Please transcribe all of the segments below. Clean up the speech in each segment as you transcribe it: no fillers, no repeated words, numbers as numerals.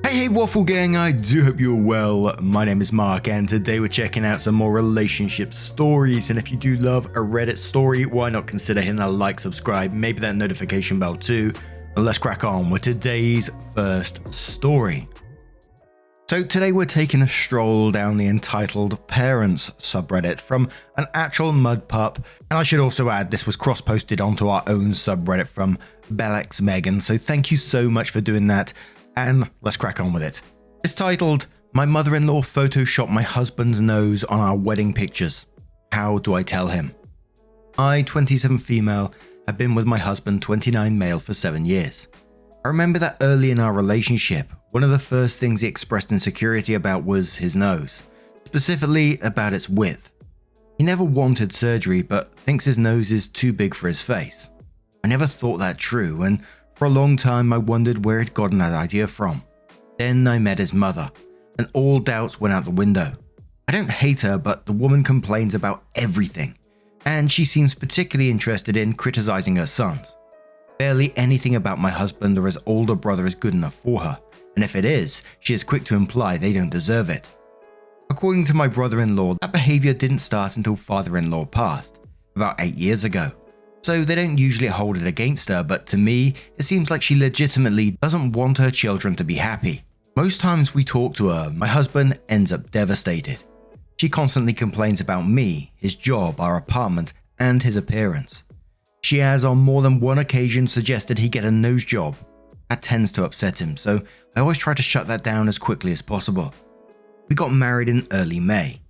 Hey Waffle Gang, I do hope you're well. My name is Mark and today we're checking out some more relationship stories, and if you do love a Reddit story, why not consider hitting that like, subscribe, maybe that notification bell too, and let's crack on with today's first story. So today we're taking a stroll down the entitled Parents subreddit from an actual mud pup, and I should also add this was cross-posted onto our own subreddit from Bellex Megan, so thank you so much for doing that. And let's crack on with it. It's titled, My Mother-in-Law Photoshopped My Husband's Nose on Our Wedding Pictures. How do I tell him? I, 27 female, have been with my husband, 29 male, for 7 years. I remember that early in our relationship, one of the first things he expressed insecurity about was his nose, specifically about its width. He never wanted surgery but thinks his nose is too big for his face. I never thought that true, and for a long time I wondered where he'd gotten that idea from. Then I met his mother, and all doubts went out the window. I don't hate her, but the woman complains about everything, and she seems particularly interested in criticizing her sons. Barely anything about my husband or his older brother is good enough for her, and if it is, she is quick to imply they don't deserve it. According to my brother-in-law, that behavior didn't start until father-in-law passed, about 8 years ago. So they don't usually hold it against her, but to me, it seems like she legitimately doesn't want her children to be happy. Most times we talk to her, my husband ends up devastated. She constantly complains about me, his job, our apartment, and his appearance. She has on more than one occasion suggested he get a nose job. That tends to upset him, so I always try to shut that down as quickly as possible. We got married in early May.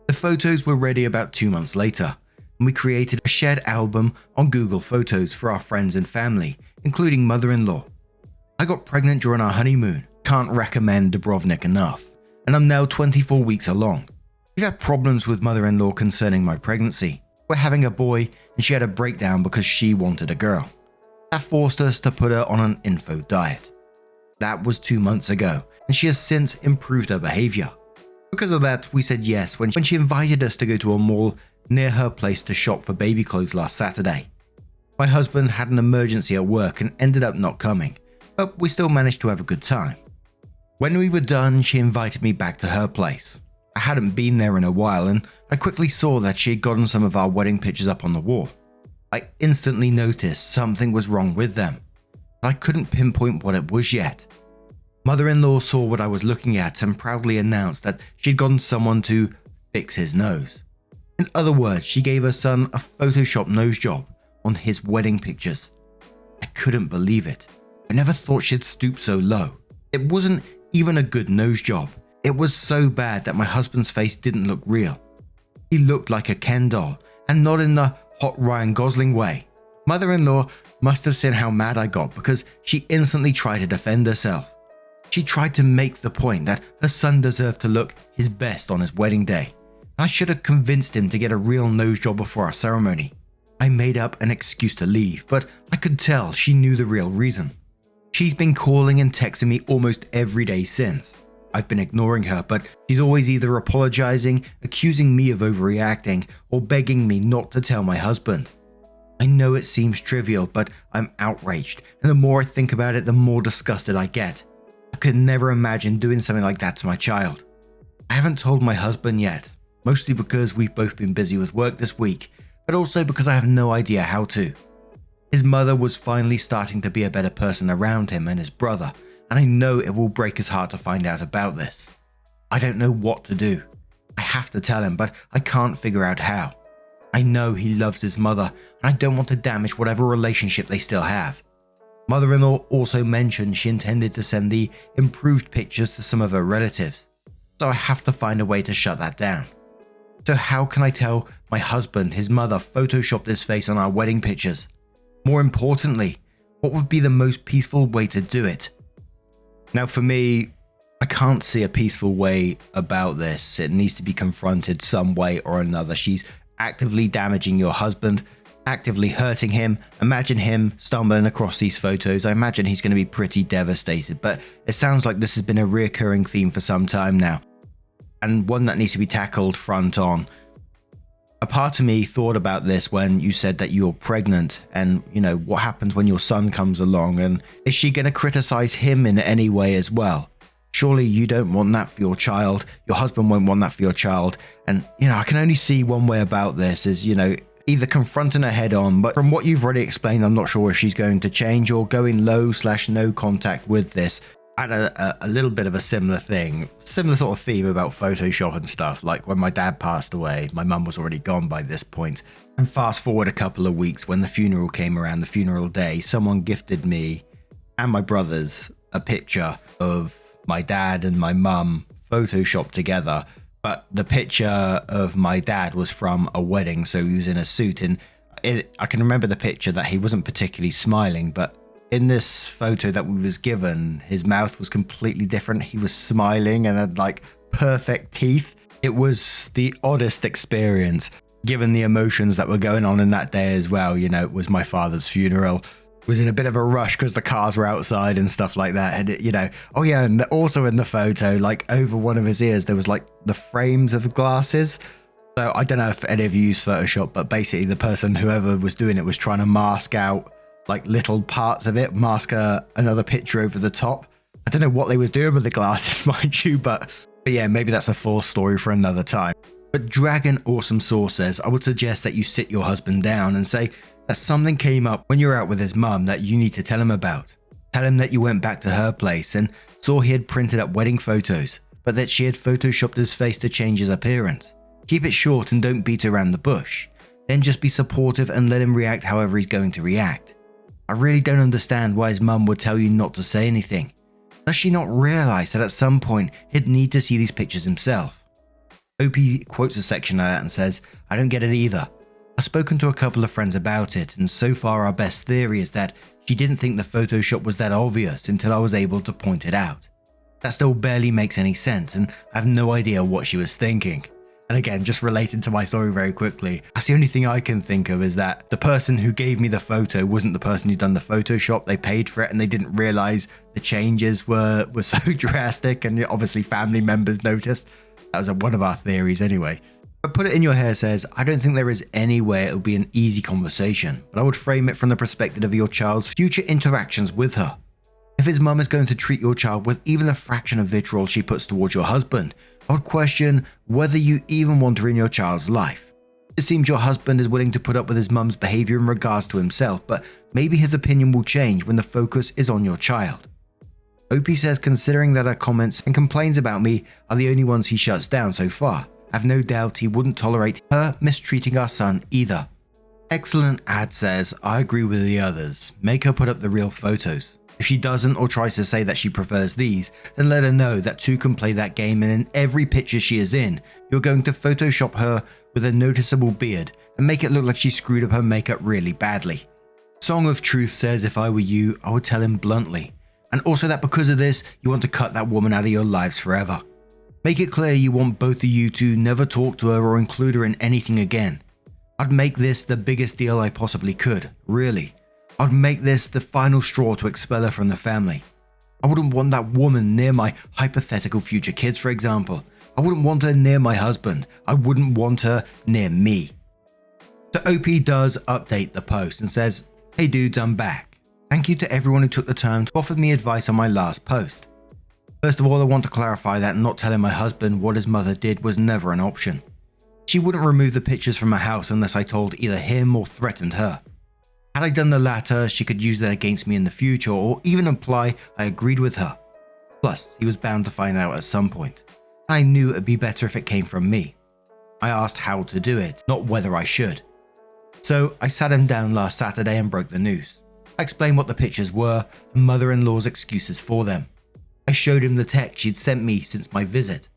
The photos were ready about 2 months later, and we created a shared album on Google Photos for our friends and family, including mother-in-law. I got pregnant during our honeymoon, can't recommend Dubrovnik enough, and I'm now 24 weeks along. We've had problems with mother-in-law concerning my pregnancy. We're having a boy, and she had a breakdown because she wanted a girl. That forced us to put her on an info diet. That was 2 months ago, and she has since improved her behavior. Because of that, we said yes when she invited us to go to a mall near her place to shop for baby clothes last Saturday. My husband had an emergency at work and ended up not coming, but we still managed to have a good time. When we were done, she invited me back to her place. I hadn't been there in a while, and I quickly saw that she had gotten some of our wedding pictures up on the wall. I instantly noticed something was wrong with them, but I couldn't pinpoint what it was yet. Mother-in-law saw what I was looking at and proudly announced that she'd gotten someone to fix his nose. In other words, she gave her son a Photoshop nose job on his wedding pictures. I couldn't believe it. I never thought she'd stoop so low. It wasn't even a good nose job. It was so bad that my husband's face didn't look real. He looked like a Ken doll, and not in the hot Ryan Gosling way. Mother-in-law must have seen how mad I got because she instantly tried to defend herself. She tried to make the point that her son deserved to look his best on his wedding day. I should have convinced him to get a real nose job before our ceremony. I made up an excuse to leave, but I could tell she knew the real reason. She's been calling and texting me almost every day since. I've been ignoring her, but she's always either apologizing, accusing me of overreacting, or begging me not to tell my husband. I know it seems trivial, but I'm outraged, and the more I think about it, the more disgusted I get. I could never imagine doing something like that to my child. I haven't told my husband yet. Mostly because we've both been busy with work this week, but also because I have no idea how to. His mother was finally starting to be a better person around him and his brother, and I know it will break his heart to find out about this. I don't know what to do. I have to tell him, but I can't figure out how. I know he loves his mother, and I don't want to damage whatever relationship they still have. Mother-in-law also mentioned she intended to send the improved pictures to some of her relatives, so I have to find a way to shut that down. So how can I tell my husband his mother photoshopped his face on our wedding pictures? More importantly, what would be the most peaceful way to do it? Now for me, I can't see a peaceful way about this. It needs to be confronted some way or another. She's actively damaging your husband, actively hurting him. Imagine him stumbling across these photos. I imagine he's going to be pretty devastated, but it sounds like this has been a recurring theme for some time now, and one that needs to be tackled front on. A part of me thought about this when you said that you're pregnant, and what happens when your son comes along, and is she going to criticize him in any way as well? Surely you don't want that for your child. Your husband won't want that for your child. And, I can only see one way about this is, either confronting her head on, but from what you've already explained, I'm not sure if she's going to change, or going low/no contact with this. I had a little bit of a similar sort of theme about Photoshop and stuff. Like when my dad passed away, my mum was already gone by this point. And fast forward a couple of weeks, when the funeral came around, the funeral day, someone gifted me and my brothers a picture of my dad and my mum photoshopped together. But the picture of my dad was from a wedding, so he was in a suit. And I can remember the picture that he wasn't particularly smiling, but in this photo that we was given, his mouth was completely different. He was smiling and had like perfect teeth. It was the oddest experience, given the emotions that were going on in that day as well. It was my father's funeral. Was in a bit of a rush because the cars were outside and stuff like that. And oh yeah, and also in the photo, like over one of his ears, there was like the frames of glasses. So I don't know if any of you use Photoshop, but basically the person, whoever was doing it, was trying to mask out like little parts of it, mask another picture over the top. I don't know what they was doing with the glasses, mind you, but yeah, maybe that's a full story for another time. But Dragon Awesome Source says, I would suggest that you sit your husband down and say that something came up when you were out with his mum that you need to tell him about. Tell him that you went back to her place and saw he had printed up wedding photos, but that she had photoshopped his face to change his appearance. Keep it short and don't beat around the bush. Then just be supportive and let him react however he's going to react. I really don't understand why his mum would tell you not to say anything. Does she not realize that at some point he'd need to see these pictures himself? OP quotes a section of that and says, I don't get it either. I've spoken to a couple of friends about it, and so far our best theory is that she didn't think the Photoshop was that obvious until I was able to point it out. That still barely makes any sense, and I have no idea what she was thinking. And again, just related to my story very quickly, that's the only thing I can think of, is that the person who gave me the photo wasn't the person who'd done the Photoshop. They paid for it and they didn't realize the changes were so drastic, and obviously family members noticed. That was one of our theories anyway. But Put It In Your Hair says, I don't think there is any way it will be an easy conversation, but I would frame it from the perspective of your child's future interactions with her. If his mum is going to treat your child with even a fraction of vitriol she puts towards your husband, I would question whether you even want her in your child's life. It seems your husband is willing to put up with his mum's behavior in regards to himself, but maybe his opinion will change when the focus is on your child. OP says, considering that her comments and complaints about me are the only ones he shuts down so far, I have no doubt he wouldn't tolerate her mistreating our son either. Excellent Ad says, I agree with the others. Make her put up the real photos. If she doesn't or tries to say that she prefers these, then let her know that two can play that game, and in every picture she is in, you're going to Photoshop her with a noticeable beard and make it look like she screwed up her makeup really badly. Song of Truth says, if I were you, I would tell him bluntly. And also that because of this, you want to cut that woman out of your lives forever. Make it clear you want both of you to never talk to her or include her in anything again. I'd make this the biggest deal I possibly could, really. I'd make this the final straw to expel her from the family. I wouldn't want that woman near my hypothetical future kids, for example. I wouldn't want her near my husband. I wouldn't want her near me. So OP does update the post and says, hey dudes, I'm back. Thank you to everyone who took the time to offer me advice on my last post. First of all, I want to clarify that not telling my husband what his mother did was never an option. She wouldn't remove the pictures from her house unless I told either him or threatened her. Had I done the latter, she could use that against me in the future or even imply I agreed with her. Plus, he was bound to find out at some point. And I knew it'd be better if it came from me. I asked how to do it, not whether I should. So I sat him down last Saturday and broke the news. I explained what the pictures were and mother-in-law's excuses for them. I showed him the text she'd sent me since my visit.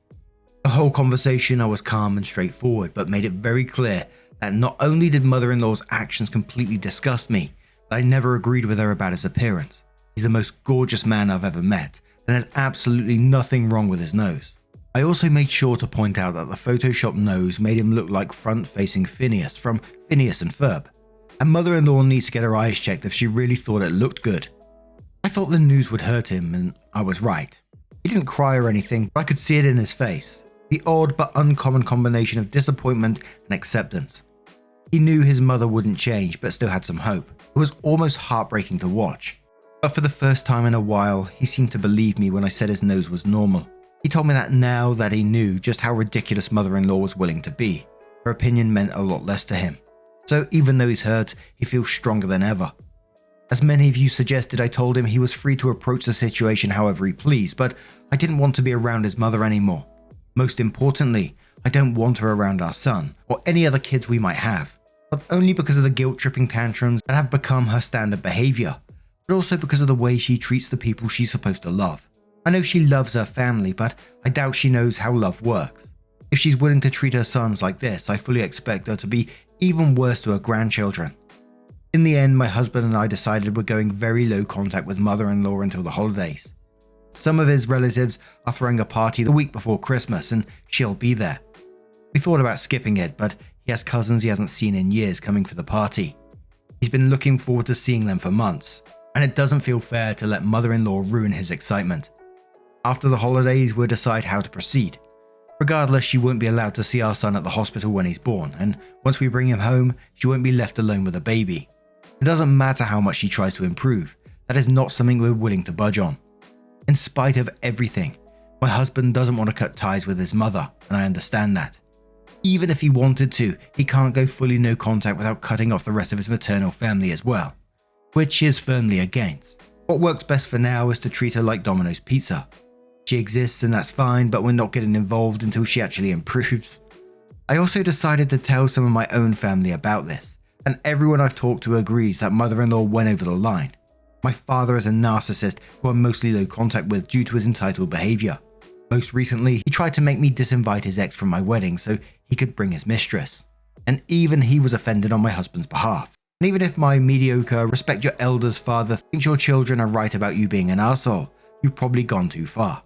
The whole conversation I was calm and straightforward, but made it very clear that not only did mother-in-law's actions completely disgust me, but I never agreed with her about his appearance. He's the most gorgeous man I've ever met, and there's absolutely nothing wrong with his nose. I also made sure to point out that the Photoshop nose made him look like front-facing Phineas from Phineas and Ferb, and mother-in-law needs to get her eyes checked if she really thought it looked good. I thought the news would hurt him, and I was right. He didn't cry or anything, but I could see it in his face. The odd but uncommon combination of disappointment and acceptance. He knew his mother wouldn't change, but still had some hope. It was almost heartbreaking to watch. But for the first time in a while, he seemed to believe me when I said his nose was normal. He told me that now that he knew just how ridiculous mother-in-law was willing to be, her opinion meant a lot less to him. So even though he's hurt, he feels stronger than ever. As many of you suggested, I told him he was free to approach the situation however he pleased, but I didn't want to be around his mother anymore. Most importantly, I don't want her around our son, or any other kids we might have. Not only because of the guilt-tripping tantrums that have become her standard behavior, but also because of the way she treats the people she's supposed to love. I know she loves her family, but I doubt she knows how love works. If she's willing to treat her sons like this, I fully expect her to be even worse to her grandchildren. In the end, my husband and I decided we're going very low contact with mother-in-law until the holidays. Some of his relatives are throwing a party the week before Christmas and she'll be there. We thought about skipping it, but he has cousins he hasn't seen in years coming for the party. He's been looking forward to seeing them for months, and it doesn't feel fair to let mother-in-law ruin his excitement. After the holidays, we'll decide how to proceed. Regardless, she won't be allowed to see our son at the hospital when he's born, and once we bring him home, she won't be left alone with a baby. It doesn't matter how much she tries to improve, that is not something we're willing to budge on. In spite of everything, my husband doesn't want to cut ties with his mother, and I understand that. Even if he wanted to, he can't go fully no contact without cutting off the rest of his maternal family as well, which he is firmly against. What works best for now is to treat her like Domino's Pizza. She exists and that's fine, but we're not getting involved until she actually improves. I also decided to tell some of my own family about this, and everyone I've talked to agrees that mother-in-law went over the line. My father is a narcissist who I'm mostly low contact with due to his entitled behavior. Most recently, he tried to make me disinvite his ex from my wedding so he could bring his mistress. And even he was offended on my husband's behalf. And even if my mediocre, respect your elders father thinks your children are right about you being an arsehole, you've probably gone too far.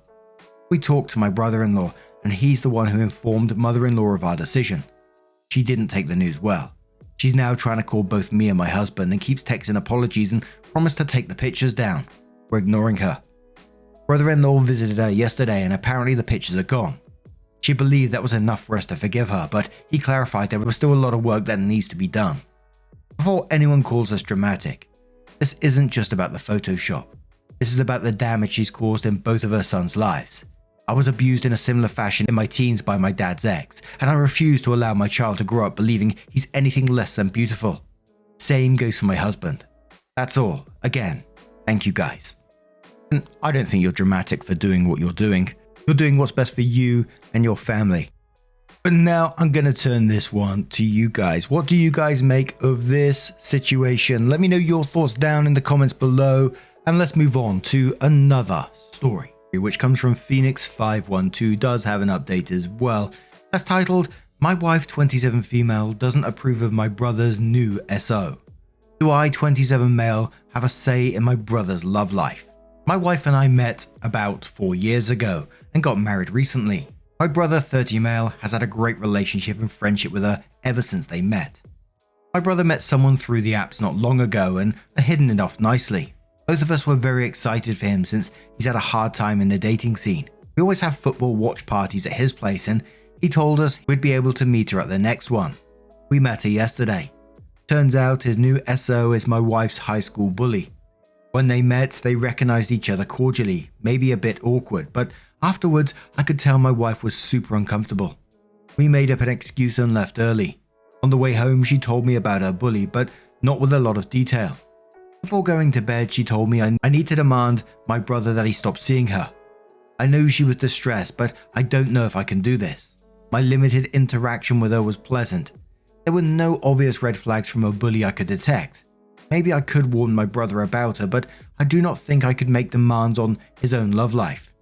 We talked to my brother-in-law, and he's the one who informed mother-in-law of our decision. She didn't take the news well. She's now trying to call both me and my husband and keeps texting apologies and promised to take the pictures down. We're ignoring her. Brother-in-law visited her yesterday and apparently the pictures are gone. She believed that was enough for us to forgive her, but he clarified there was still a lot of work that needs to be done. Before anyone calls us dramatic, this isn't just about the Photoshop. This is about the damage she's caused in both of her sons' lives. I was abused in a similar fashion in my teens by my dad's ex, and I refuse to allow my child to grow up believing he's anything less than beautiful. Same goes for my husband. That's all. Again, thank you guys. And I don't think you're dramatic for doing what you're doing. You're doing what's best for you and your family. But now I'm going to turn this one to you guys. What do you guys make of this situation? Let me know your thoughts down in the comments below, and let's move on to another story, which comes from Phoenix512, does have an update as well. That's titled, "My wife 27 female doesn't approve of my brother's new SO. Do I 27 male have a say in my brother's love life? My wife and I met about 4 years ago and got married recently. My brother 30 male has had a great relationship and friendship with her ever since they met. My brother met someone through the apps not long ago and are hitting it off nicely. Both of us were very excited for him since he's had a hard time in the dating scene. We always have football watch parties at his place and he told us we'd be able to meet her at the next one. We met her yesterday. Turns out his new SO is my wife's high school bully. When they met, they recognized each other cordially, maybe a bit awkward, but afterwards I could tell my wife was super uncomfortable. We made up an excuse and left early. On the way home, she told me about her bully, but not with a lot of detail. Before going to bed, she told me I need to demand my brother that he stop seeing her. I know she was distressed, but I don't know if I can do this. My limited interaction with her was pleasant. There were no obvious red flags from a bully I could detect. Maybe I could warn my brother about her, but I do not think I could make demands on his own love life.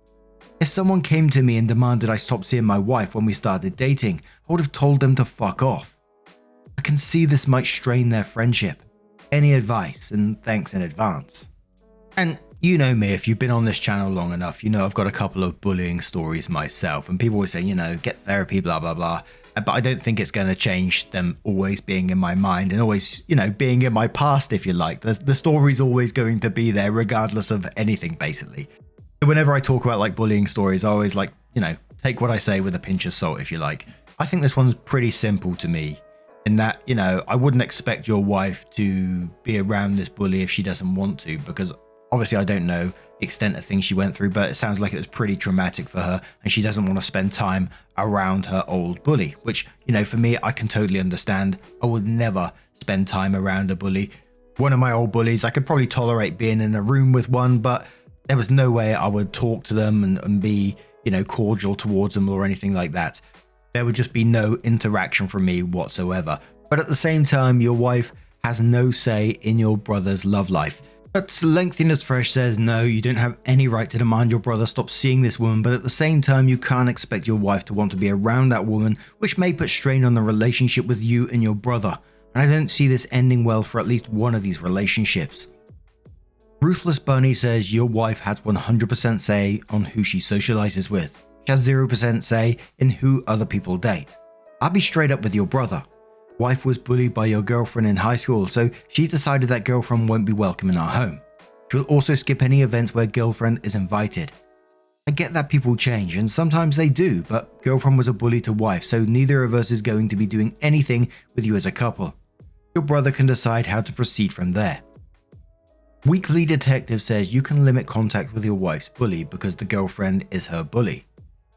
If someone came to me and demanded I stop seeing my wife when we started dating, I would have told them to fuck off. I can see this might strain their friendship. Any advice, and thanks in advance." And you know me, if you've been on this channel long enough, you know I've got a couple of bullying stories myself, and people always say, get therapy, blah, blah, blah. But I don't think it's going to change them always being in my mind and always, being in my past, if you like. The story's always going to be there regardless of anything, basically. So whenever I talk about bullying stories, I always take what I say with a pinch of salt, if you like. I think this one's pretty simple to me in that, I wouldn't expect your wife to be around this bully if she doesn't want to, because Obviously, I don't know the extent of things she went through, but it sounds like it was pretty traumatic for her, and she doesn't want to spend time around her old bully, which, for me, I can totally understand. I would never spend time around a bully. One of my old bullies, I could probably tolerate being in a room with one, but there was no way I would talk to them and be, cordial towards them or anything like that. There would just be no interaction from me whatsoever. But at the same time, your wife has no say in your brother's love life. But Lengthiness Fresh says, no, you don't have any right to demand your brother stop seeing this woman, but at the same time, you can't expect your wife to want to be around that woman, which may put strain on the relationship with you and your brother. And I don't see this ending well for at least one of these relationships. Ruthless Bunny says, your wife has 100% say on who she socializes with. She has 0% say in who other people date. I'll be straight up with your brother. Wife was bullied by your girlfriend in high school, so she decided that girlfriend won't be welcome in our home. She will also skip any events where girlfriend is invited. I get that people change, and sometimes they do, but girlfriend was a bully to wife, so neither of us is going to be doing anything with you as a couple. Your brother can decide how to proceed from there. Weekly Detective says you can limit contact with your wife's bully because the girlfriend is her bully.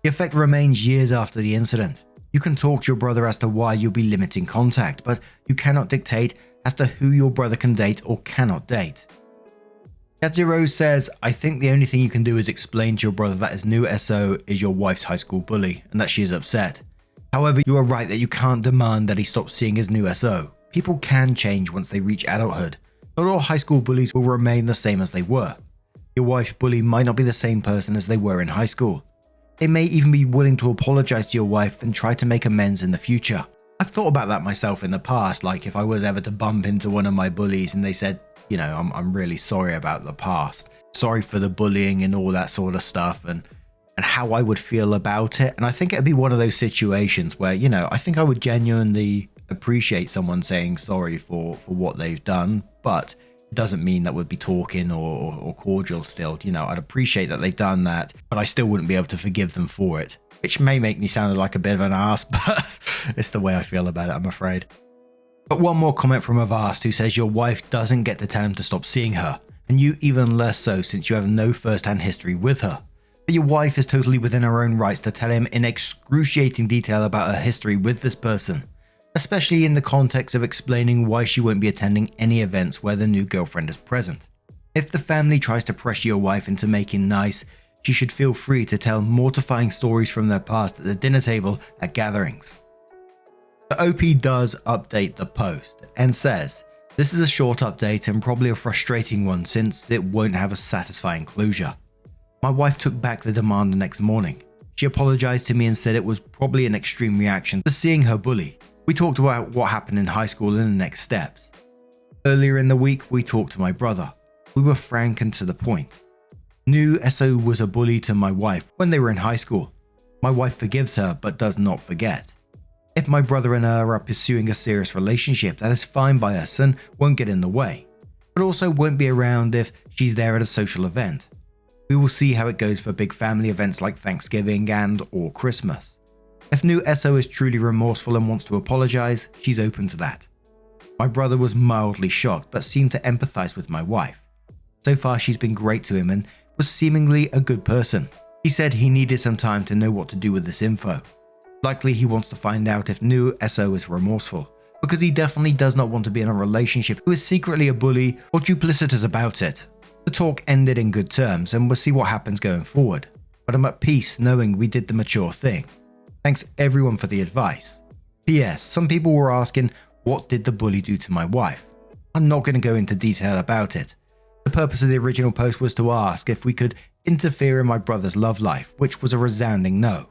The effect remains years after the incident. You can talk to your brother as to why you'll be limiting contact, but you cannot dictate as to who your brother can date or cannot date. Yajiro says, I think the only thing you can do is explain to your brother that his new SO is your wife's high school bully and that she is upset. However, you are right that you can't demand that he stop seeing his new SO. People can change once they reach adulthood. Not all high school bullies will remain the same as they were. Your wife's bully might not be the same person as they were in high school. They may even be willing to apologize to your wife and try to make amends in the future. I've thought about that myself in the past, like if I was ever to bump into one of my bullies and they said, I'm really sorry about the past. Sorry for the bullying and all that sort of stuff and how I would feel about it. And I think it'd be one of those situations where, I think I would genuinely appreciate someone saying sorry for what they've done, but it doesn't mean that we'd be talking or cordial still. I'd appreciate that they've done that, but I still wouldn't be able to forgive them for it, which may make me sound like a bit of an ass, but it's the way I feel about it, I'm afraid. But one more comment from Avast, who says your wife doesn't get to tell him to stop seeing her, and you even less so since you have no first-hand history with her. But your wife is totally within her own rights to tell him in excruciating detail about her history with this person, especially in the context of explaining why she won't be attending any events where the new girlfriend is present. If the family tries to pressure your wife into making nice, she should feel free to tell mortifying stories from their past at the dinner table at gatherings. The OP does update the post and says, this is a short update and probably a frustrating one since it won't have a satisfying closure. My wife took back the demand the next morning. She apologized to me and said it was probably an extreme reaction to seeing her bully. We talked about what happened in high school and the next steps. Earlier in the week, we talked to my brother. We were frank and to the point. New SO was a bully to my wife when they were in high school. My wife forgives her but does not forget. If my brother and her are pursuing a serious relationship, that is fine by us and won't get in the way, but also won't be around if she's there at a social event. We will see how it goes for big family events like Thanksgiving and or Christmas. If new SO is truly remorseful and wants to apologize, she's open to that. My brother was mildly shocked but seemed to empathize with my wife. So far she's been great to him and was seemingly a good person. He said he needed some time to know what to do with this info. Likely he wants to find out if new SO is remorseful, because he definitely does not want to be in a relationship who is secretly a bully or duplicitous about it. The talk ended in good terms and we'll see what happens going forward, but I'm at peace knowing we did the mature thing. Thanks everyone for the advice. P.S. Some people were asking, what did the bully do to my wife? I'm not going to go into detail about it. The purpose of the original post was to ask if we could interfere in my brother's love life, which was a resounding no.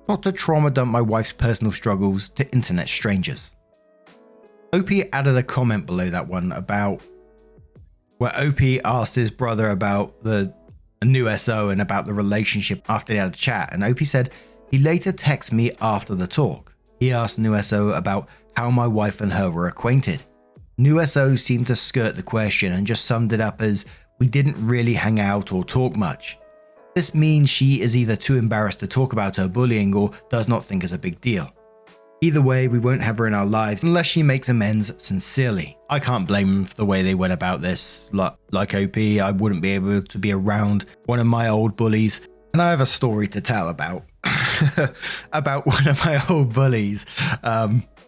Not to trauma dump my wife's personal struggles to internet strangers. OP added a comment below that one about where OP asked his brother about the new SO and about the relationship after they had a chat, and OP said he later texted me after the talk. He asked new SO about how my wife and her were acquainted. New SO seemed to skirt the question and just summed it up as we didn't really hang out or talk much. This means she is either too embarrassed to talk about her bullying or does not think it's a big deal. Either way, we won't have her in our lives unless she makes amends sincerely. I can't blame them for the way they went about this. Like OP, I wouldn't be able to be around one of my old bullies. And I have a story to tell about about one of my old bullies.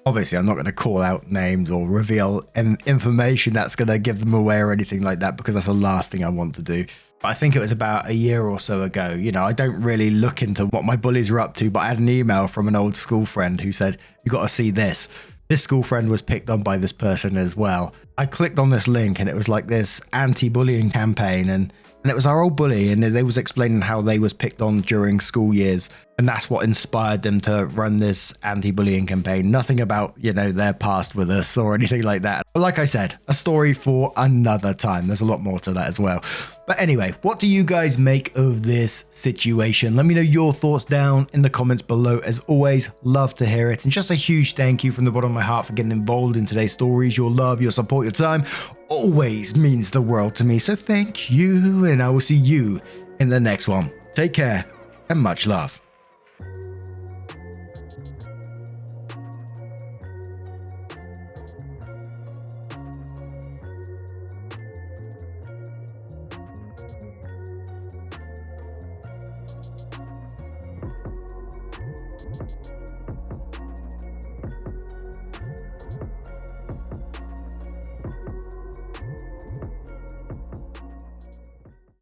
Obviously, I'm not going to call out names or reveal information that's going to give them away or anything like that, because that's the last thing I want to do. But I think it was about a year or so ago. You know, I don't really look into what my bullies are up to, but I had an email from an old school friend who said, "You got to see this." This school friend was picked on by this person as well. I clicked on this link and it was like this anti-bullying campaign, and it was our old bully, and they was explaining how they was picked on during school years, and that's what inspired them to run this anti-bullying campaign. Nothing about, you know, their past with us or anything like that. But like I said, a story for another time. There's a lot more to that as well. But anyway, what do you guys make of this situation? Let me know your thoughts down in the comments below. As always, love to hear it. And just a huge thank you from the bottom of my heart for getting involved in today's stories. Your love, your support, your time always means the world to me. So thank you, and I will see you in the next one. Take care and much love.